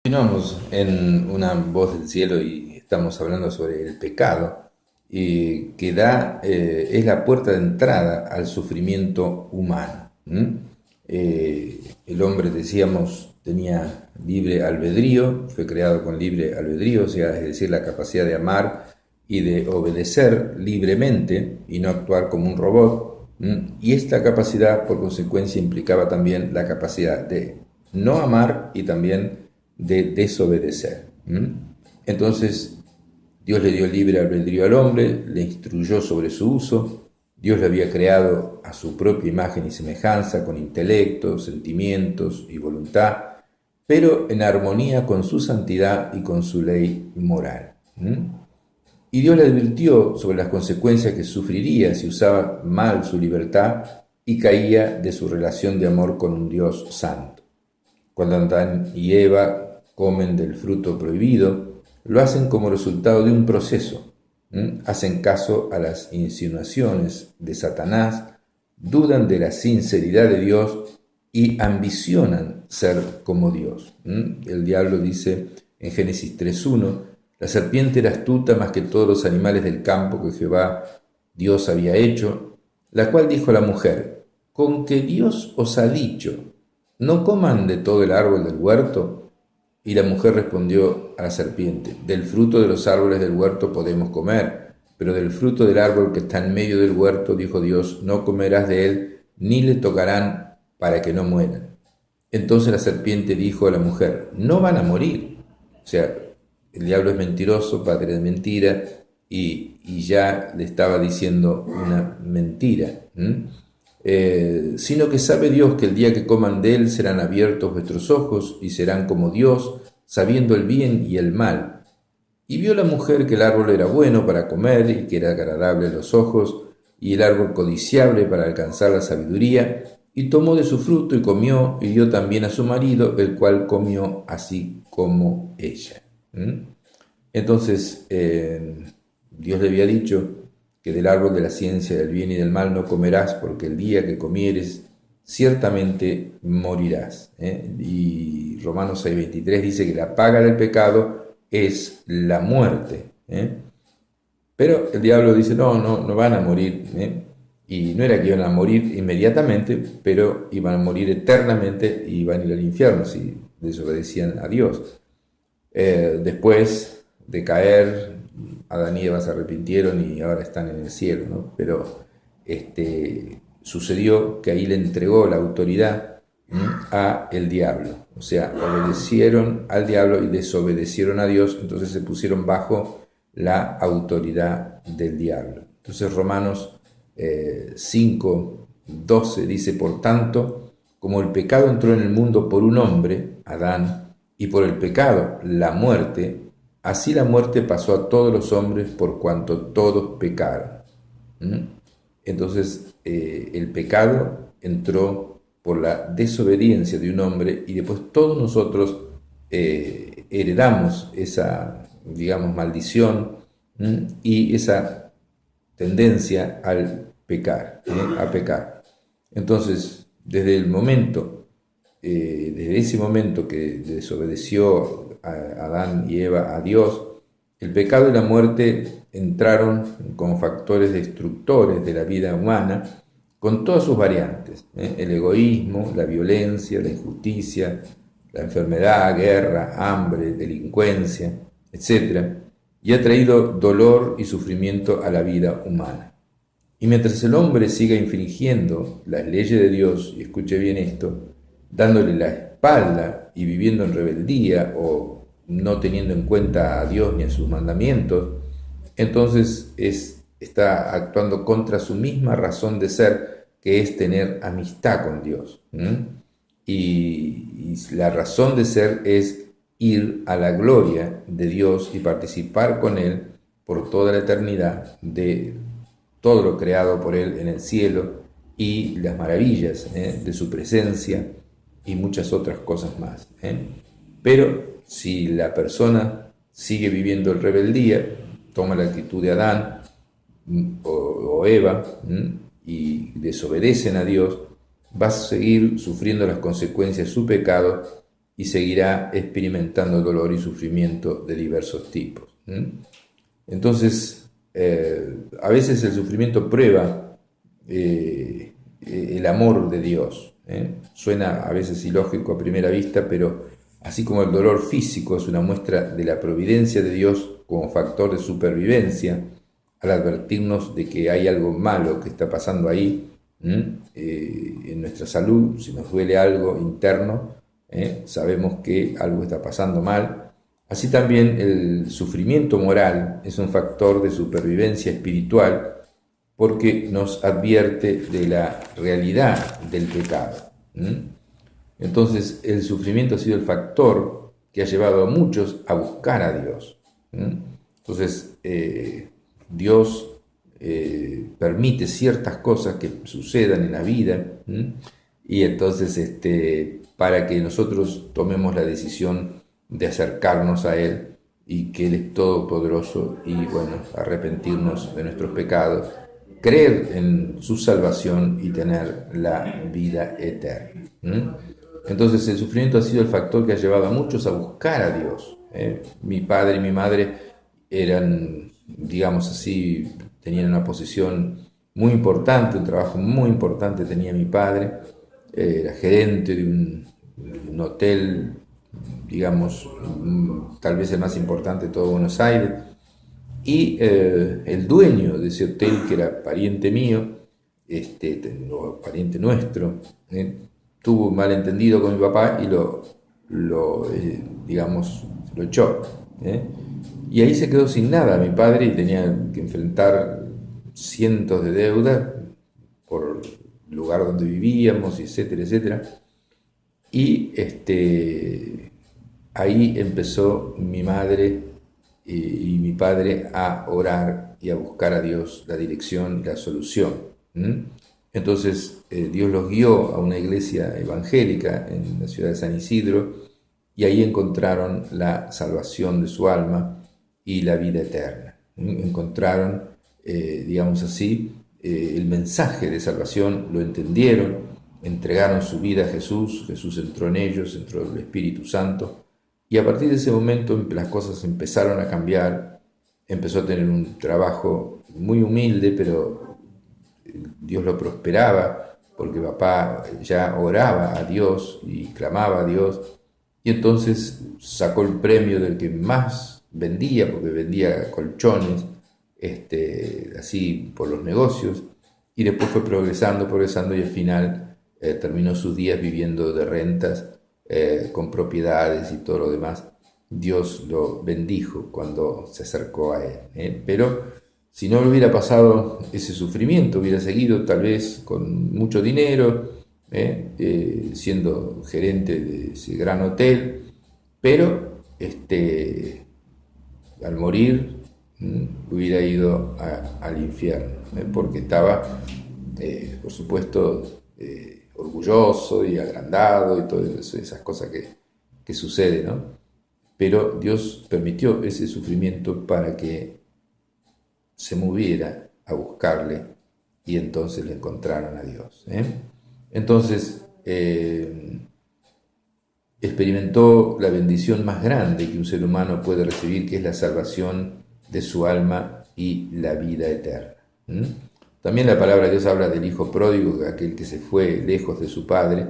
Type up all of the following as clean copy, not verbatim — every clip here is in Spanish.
Continuamos en una voz del cielo y estamos hablando sobre el pecado y que es la puerta de entrada al sufrimiento humano. El hombre, decíamos, tenía libre albedrío, fue creado con libre albedrío, o sea, es decir, la capacidad de amar y de obedecer libremente y no actuar como un robot. Y esta capacidad, por consecuencia, implicaba también la capacidad de no amar y también de desobedecer. Entonces, Dios le dio libre albedrío al hombre, le instruyó sobre su uso. Dios le había creado a su propia imagen y semejanza, con intelecto, sentimientos y voluntad, pero en armonía con su santidad y con su ley moral. Y Dios le advirtió sobre las consecuencias que sufriría si usaba mal su libertad y caía de su relación de amor con un Dios santo. Cuando Adán y Eva comen del fruto prohibido, lo hacen como resultado de un proceso. Hacen caso a las insinuaciones de Satanás, dudan de la sinceridad de Dios y ambicionan ser como Dios. El diablo dice en Génesis 3:1: la serpiente era astuta más que todos los animales del campo que Jehová Dios había hecho, la cual dijo a la mujer: con que Dios os ha dicho, no coman de todo el árbol del huerto. Y la mujer respondió a la serpiente: del fruto de los árboles del huerto podemos comer, pero del fruto del árbol que está en medio del huerto, dijo Dios, no comerás de él, ni le tocarán, para que no mueran. Entonces la serpiente dijo a la mujer: no van a morir. O sea, el diablo es mentiroso, padre de mentira, y ya le estaba diciendo una mentira. Sino que sabe Dios que el día que coman de él serán abiertos vuestros ojos y serán como Dios, sabiendo el bien y el mal. Y vio la mujer que el árbol era bueno para comer y que era agradable a los ojos, y el árbol codiciable para alcanzar la sabiduría, y tomó de su fruto y comió, y dio también a su marido, el cual comió así como ella. Entonces, Dios le había dicho que del árbol de la ciencia del bien y del mal no comerás, porque el día que comieres ciertamente morirás. Y Romanos 6:23 dice que la paga del pecado es la muerte. Pero el diablo dice: no van a morir. Y no era que iban a morir inmediatamente, pero iban a morir eternamente y iban a ir al infierno si desobedecían a Dios. Después de caer, Adán y Eva se arrepintieron y ahora están en el cielo, ¿no? Pero sucedió que ahí le entregó la autoridad a el diablo. O sea, obedecieron al diablo y desobedecieron a Dios, entonces se pusieron bajo la autoridad del diablo. Entonces Romanos 5:12 dice: por tanto, como el pecado entró en el mundo por un hombre, Adán, y por el pecado la muerte, así la muerte pasó a todos los hombres por cuanto todos pecaron. Entonces el pecado entró por la desobediencia de un hombre y después todos nosotros heredamos esa, digamos, maldición y esa tendencia al pecar, a pecar. Entonces, desde ese momento que desobedeció a Adán y Eva a Dios, el pecado y la muerte entraron como factores destructores de la vida humana con todas sus variantes, el egoísmo, la violencia, la injusticia, la enfermedad, guerra, hambre, delincuencia, etc. Y ha traído dolor y sufrimiento a la vida humana. Y mientras el hombre siga infringiendo las leyes de Dios, y escuche bien esto, dándole la espalda y viviendo en rebeldía o no teniendo en cuenta a Dios ni a sus mandamientos, entonces está actuando contra su misma razón de ser, que es tener amistad con Dios. Y la razón de ser es ir a la gloria de Dios y participar con Él por toda la eternidad de todo lo creado por Él en el cielo y las maravillas de su presencia y muchas otras cosas más. Pero si la persona sigue viviendo en rebeldía, toma la actitud de Adán o Eva y desobedecen a Dios, va a seguir sufriendo las consecuencias de su pecado y seguirá experimentando dolor y sufrimiento de diversos tipos. Entonces, a veces el sufrimiento prueba el amor de Dios. Suena a veces ilógico a primera vista, pero así como el dolor físico es una muestra de la providencia de Dios como factor de supervivencia, al advertirnos de que hay algo malo que está pasando ahí, en nuestra salud, si nos duele algo interno, sabemos que algo está pasando mal. Así también el sufrimiento moral es un factor de supervivencia espiritual porque nos advierte de la realidad del pecado. Entonces el sufrimiento ha sido el factor que ha llevado a muchos a buscar a Dios. Entonces Dios permite ciertas cosas que sucedan en la vida, y entonces para que nosotros tomemos la decisión de acercarnos a Él y que Él es todopoderoso y bueno, arrepentirnos de nuestros pecados, creer en su salvación y tener la vida eterna. Entonces el sufrimiento ha sido el factor que ha llevado a muchos a buscar a Dios. Mi padre y mi madre eran, digamos así, tenían una posición muy importante, un trabajo muy importante tenía mi padre, era gerente de un hotel, digamos, tal vez el más importante de todo Buenos Aires, y el dueño de ese hotel, que era pariente mío, pariente nuestro, tuvo un malentendido con mi papá y digamos, lo echó. Y ahí se quedó sin nada mi padre y tenía que enfrentar cientos de deudas por el lugar donde vivíamos, etcétera, etcétera. Y ahí empezó mi madre y mi padre a orar y a buscar a Dios la dirección y la solución. Entonces Dios los guió a una iglesia evangélica en la ciudad de San Isidro y ahí encontraron la salvación de su alma y la vida eterna. Encontraron, digamos así, el mensaje de salvación, lo entendieron, entregaron su vida a Jesús, Jesús entró en ellos, entró el Espíritu Santo, y a partir de ese momento las cosas empezaron a cambiar. Empezó a tener un trabajo muy humilde, pero Dios lo prosperaba, porque papá ya oraba a Dios y clamaba a Dios, y entonces sacó el premio del que más vendía, porque vendía colchones, así por los negocios, y después fue progresando y al final terminó sus días viviendo de rentas, con propiedades y todo lo demás. Dios lo bendijo cuando se acercó a él, pero si no le hubiera pasado ese sufrimiento, hubiera seguido tal vez con mucho dinero, siendo gerente de ese gran hotel, pero al morir hubiera ido al infierno, porque estaba, por supuesto, orgulloso y agrandado y todas esas cosas que suceden, ¿no? Pero Dios permitió ese sufrimiento para que se moviera a buscarle y entonces le encontraron a Dios. Entonces experimentó la bendición más grande que un ser humano puede recibir, que es la salvación de su alma y la vida eterna. También la palabra de Dios habla del hijo pródigo, aquel que se fue lejos de su padre,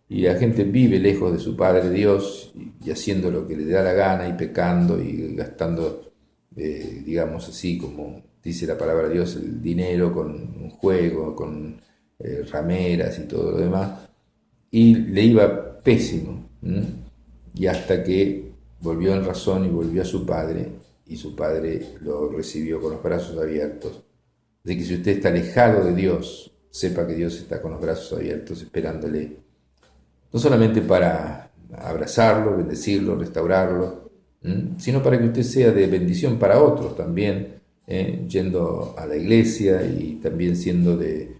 y la gente vive lejos de su Padre Dios y haciendo lo que le da la gana y pecando y gastando, digamos así, como dice la palabra de Dios, el dinero con un juego, con rameras y todo lo demás, y le iba pésimo, y hasta que volvió en razón y volvió a su padre, y su padre lo recibió con los brazos abiertos. De que si usted está alejado de Dios, sepa que Dios está con los brazos abiertos esperándole, no solamente para abrazarlo, bendecirlo, restaurarlo, sino para que usted sea de bendición para otros también, yendo a la iglesia y también siendo de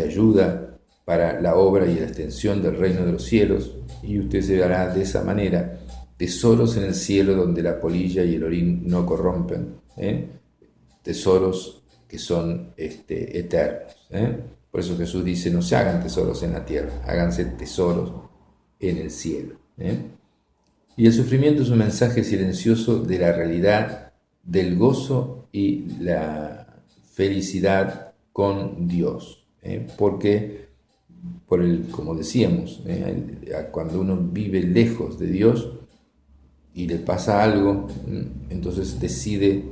ayuda para la obra y la extensión del reino de los cielos, y usted se dará de esa manera tesoros en el cielo donde la polilla y el orín no corrompen, tesoros que son eternos. Por eso Jesús dice, no se hagan tesoros en la tierra, háganse tesoros en el cielo. Y el sufrimiento es un mensaje silencioso de la realidad, del gozo y la felicidad con Dios. Porque, como decíamos, cuando uno vive lejos de Dios y le pasa algo, entonces decide,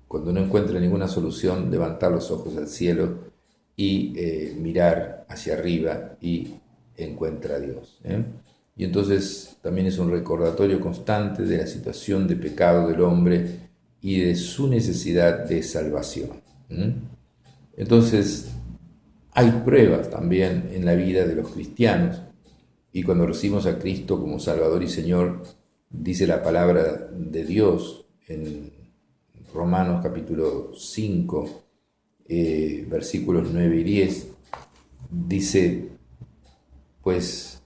cuando no encuentra ninguna solución, levantar los ojos al cielo y mirar hacia arriba y encuentra a Dios. Y entonces también es un recordatorio constante de la situación de pecado del hombre y de su necesidad de salvación. Entonces hay pruebas también en la vida de los cristianos, y cuando recibimos a Cristo como Salvador y Señor, dice la palabra de Dios en Romanos capítulo 5, versículos 9 y 10, dice, pues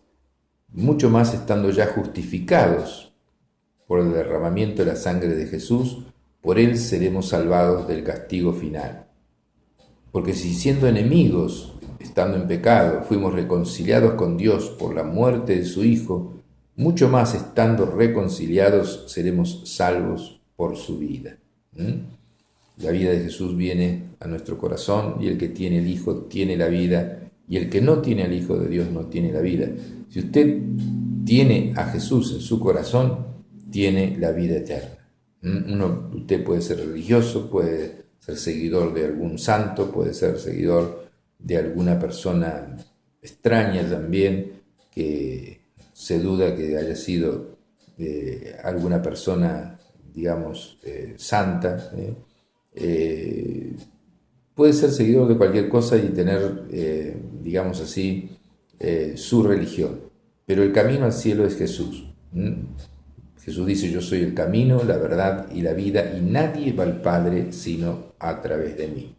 mucho más estando ya justificados por el derramamiento de la sangre de Jesús, por él seremos salvados del castigo final. Porque si siendo enemigos, estando en pecado, fuimos reconciliados con Dios por la muerte de su Hijo, mucho más estando reconciliados seremos salvos por su vida. La vida de Jesús viene a nuestro corazón, y el que tiene el Hijo tiene la vida, y el que no tiene al Hijo de Dios no tiene la vida. Si usted tiene a Jesús en su corazón, tiene la vida eterna. Usted puede ser religioso, puede ser seguidor de algún santo, puede ser seguidor de alguna persona extraña también, que se duda que haya sido alguna persona, digamos, santa. Puede ser seguidor de cualquier cosa y tener, digamos así, su religión. Pero el camino al cielo es Jesús. Jesús dice, yo soy el camino, la verdad y la vida, y nadie va al Padre sino a través de mí.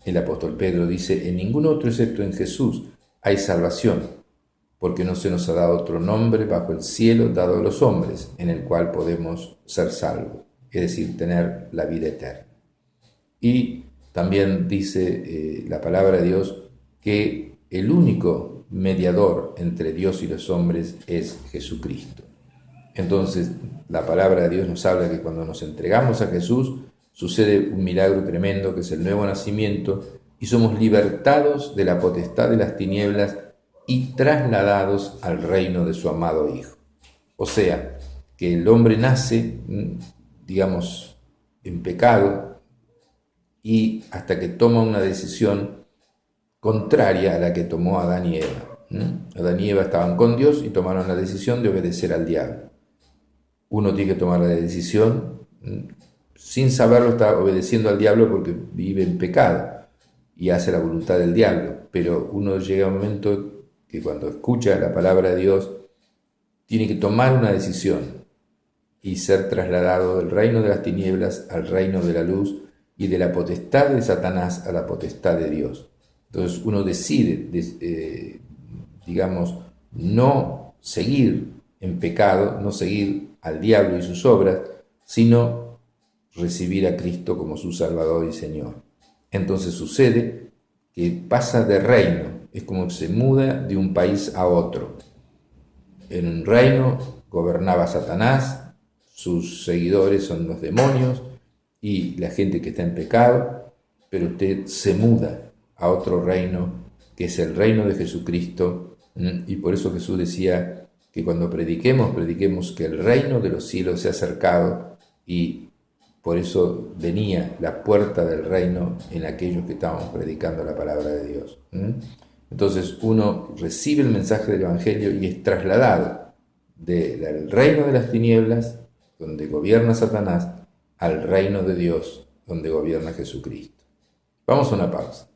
El apóstol Pedro dice, en ningún otro excepto en Jesús hay salvación, porque no se nos ha dado otro nombre bajo el cielo dado a los hombres, en el cual podemos ser salvos, es decir, tener la vida eterna. Y también dice la palabra de Dios que el único mediador entre Dios y los hombres es Jesucristo. Entonces, la palabra de Dios nos habla que cuando nos entregamos a Jesús, sucede un milagro tremendo que es el nuevo nacimiento, y somos libertados de la potestad de las tinieblas y trasladados al reino de su amado Hijo. O sea, que el hombre nace, digamos, en pecado, y hasta que toma una decisión contraria a la que tomó Adán y Eva. Adán y Eva estaban con Dios y tomaron la decisión de obedecer al diablo. Uno tiene que tomar la decisión, sin saberlo está obedeciendo al diablo porque vive en pecado y hace la voluntad del diablo, pero uno llega a un momento que cuando escucha la palabra de Dios tiene que tomar una decisión y ser trasladado del reino de las tinieblas al reino de la luz, y de la potestad de Satanás a la potestad de Dios. Entonces uno decide, digamos, no seguir en pecado, no seguir al diablo y sus obras, sino recibir a Cristo como su Salvador y Señor. Entonces sucede que pasa de reino, es como que se muda de un país a otro. En un reino gobernaba Satanás, sus seguidores son los demonios y la gente que está en pecado, pero usted se muda a otro reino, que es el reino de Jesucristo, y por eso Jesús decía que cuando prediquemos que el reino de los cielos se ha acercado, y por eso venía la puerta del reino en aquellos que estábamos predicando la palabra de Dios. Entonces uno recibe el mensaje del Evangelio y es trasladado del reino de las tinieblas, donde gobierna Satanás, al reino de Dios, donde gobierna Jesucristo. Vamos a una pausa.